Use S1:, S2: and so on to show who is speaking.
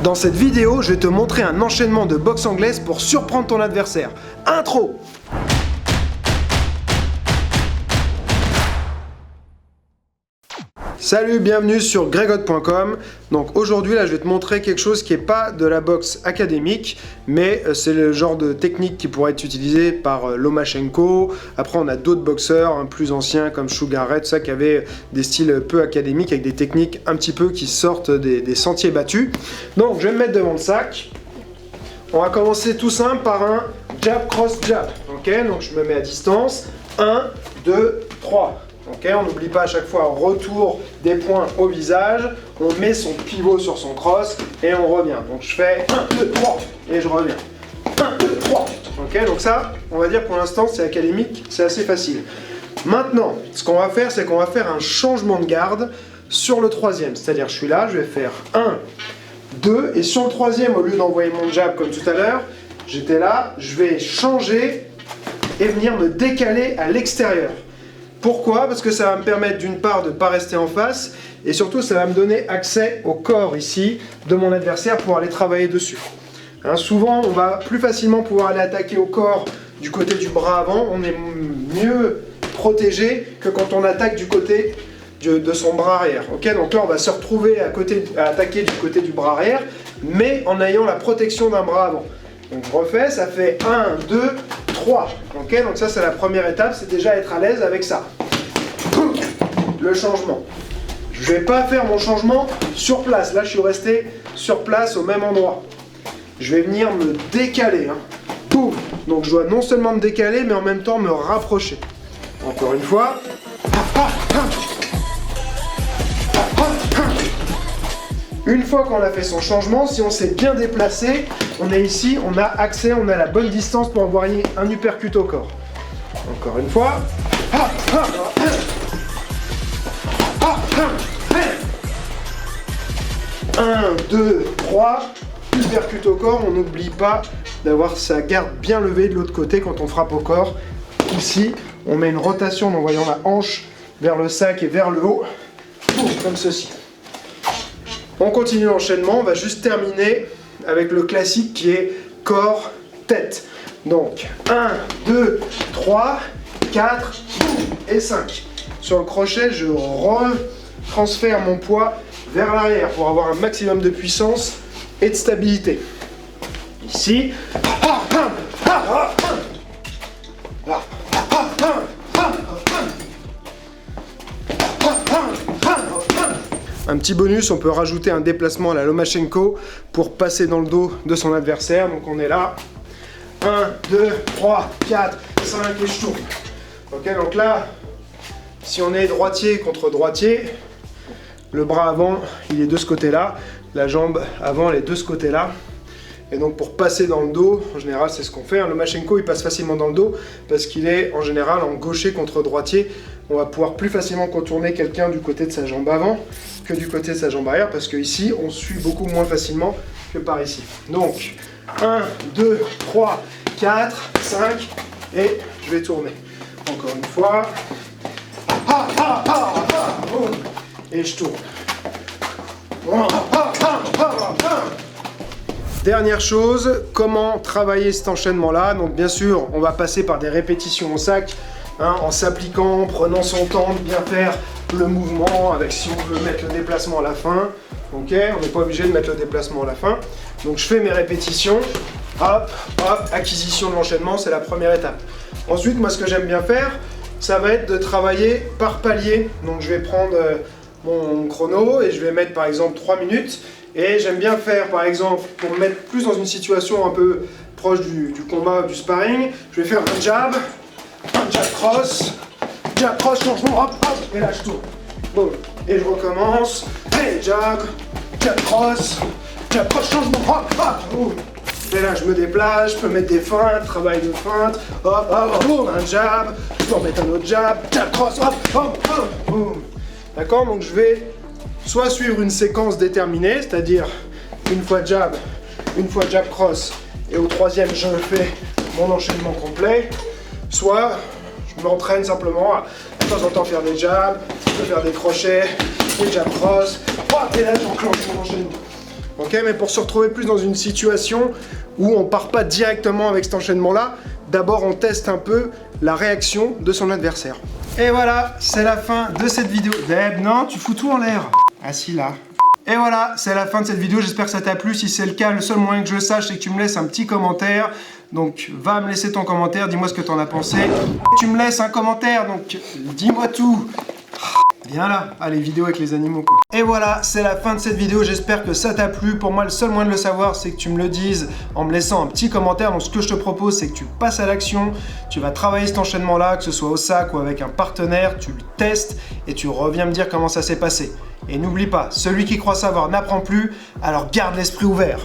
S1: Dans cette vidéo, je vais te montrer un enchaînement de boxe anglaise pour surprendre ton adversaire. Intro! Salut, bienvenue sur gregot.com. Donc aujourd'hui là je vais te montrer quelque chose qui n'est pas de la boxe académique, mais c'est le genre de technique qui pourrait être utilisée par Lomachenko. Après on a d'autres boxeurs plus anciens comme Sugar Ray, tout ça, qui avaient des styles peu académiques avec des techniques un petit peu qui sortent des sentiers battus. Donc je vais me mettre devant le sac. On va commencer tout simple par un jab cross jab. Ok, donc je me mets à distance. 1, 2, 3. Ok, on n'oublie pas à chaque fois retour des points au visage, on met son pivot sur son cross et on revient. Donc je fais 1, 2, 3 et je reviens. 1, 2, 3. Ok, donc ça, on va dire pour l'instant c'est académique, c'est assez facile. Maintenant, ce qu'on va faire, c'est qu'on va faire un changement de garde sur le troisième. C'est-à-dire je suis là, je vais faire 1, 2 et sur le troisième, au lieu d'envoyer mon jab comme tout à l'heure, j'étais là, je vais changer et venir me décaler à l'extérieur. Pourquoi? Parce que ça va me permettre d'une part de ne pas rester en face et surtout ça va me donner accès au corps ici de mon adversaire pour aller travailler dessus. Hein, souvent on va plus facilement pouvoir aller attaquer au corps du côté du bras avant, on est mieux protégé que quand on attaque du côté de son bras arrière. Okay, donc là on va se retrouver à attaquer du côté du bras arrière mais en ayant la protection d'un bras avant. Donc je refais, ça fait 1, 2, 3. Ok, donc ça c'est la première étape, c'est déjà être à l'aise avec ça. Le changement. Je ne vais pas faire mon changement sur place. Là je suis resté sur place au même endroit. Je vais venir me décaler. Hein. Boum. Donc je dois non seulement me décaler mais en même temps me rapprocher. Encore une fois. Une fois qu'on a fait son changement, si on s'est bien déplacé, on est ici, on a accès, on a la bonne distance pour envoyer un uppercut au corps. Encore une fois. 1, 2, 3, uppercut au corps, on n'oublie pas d'avoir sa garde bien levée de l'autre côté quand on frappe au corps. Ici, on met une rotation en envoyant la hanche vers le sac et vers le haut, comme ceci. On continue l'enchaînement, on va juste terminer avec le classique qui est corps-tête. Donc 1, 2, 3, 4 et 5. Sur le crochet, je retransfère mon poids vers l'arrière pour avoir un maximum de puissance et de stabilité. Ici. Un petit bonus, on peut rajouter un déplacement à la Lomachenko pour passer dans le dos de son adversaire. Donc on est là. 1, 2, 3, 4, 5 et je tourne. Ok, donc là, si on est droitier contre droitier, le bras avant, il est de ce côté-là. La jambe avant, elle est de ce côté-là. Et donc pour passer dans le dos, en général c'est ce qu'on fait. Lomachenko il passe facilement dans le dos parce qu'il est en général en gaucher contre droitier. On va pouvoir plus facilement contourner quelqu'un du côté de sa jambe avant que du côté de sa jambe arrière parce que ici on suit beaucoup moins facilement que par ici. Donc 1, 2, 3, 4, 5 et je vais tourner. Encore une fois. Et je tourne. Dernière chose, comment travailler cet enchaînement-là? Donc bien sûr, on va passer par des répétitions au sac, hein, en s'appliquant, en prenant son temps de bien faire le mouvement, avec si on veut mettre le déplacement à la fin. Ok, on n'est pas obligé de mettre le déplacement à la fin. Donc je fais mes répétitions, hop, hop, acquisition de l'enchaînement, c'est la première étape. Ensuite, moi ce que j'aime bien faire, ça va être de travailler par palier. Donc je vais prendre mon chrono et je vais mettre par exemple 3 minutes. Et j'aime bien faire, par exemple, pour me mettre plus dans une situation un peu proche du combat, du sparring, je vais faire un jab cross, changement, hop, hop, et là je tourne. Boum. Et je recommence, et jab cross, changement, hop, hop, boum. Et là je me déplace, je peux mettre des feintes, travail de feinte, hop, hop, boum, un jab, je peux en mettre un autre jab cross, hop, hop, hop, boum. D'accord, donc je vais soit suivre une séquence déterminée, c'est-à-dire une fois jab cross, et au troisième je fais mon enchaînement complet, soit je m'entraîne simplement à de temps en temps faire des jabs, je peux faire des crochets, des jab cross, et là j'enclenche mon enchaînement. Ok, mais pour se retrouver plus dans une situation où on part pas directement avec cet enchaînement-là, d'abord on teste un peu la réaction de son adversaire. Et voilà, c'est la fin de cette vidéo. Deb, non, tu fous tout en l'air. Assis là. Et voilà, c'est la fin de cette vidéo, j'espère que ça t'a plu. Si c'est le cas, le seul moyen que je le sache, c'est que tu me laisses un petit commentaire. Donc va me laisser ton commentaire, dis-moi ce que t'en as pensé. Tu me laisses un commentaire, donc dis-moi tout. Viens là, les vidéos avec les animaux quoi. Et voilà, c'est la fin de cette vidéo, j'espère que ça t'a plu. Pour moi, le seul moyen de le savoir, c'est que tu me le dises en me laissant un petit commentaire. Donc ce que je te propose, c'est que tu passes à l'action, tu vas travailler cet enchaînement-là, que ce soit au sac ou avec un partenaire, tu le testes et tu reviens me dire comment ça s'est passé. Et n'oublie pas, celui qui croit savoir n'apprend plus, alors garde l'esprit ouvert.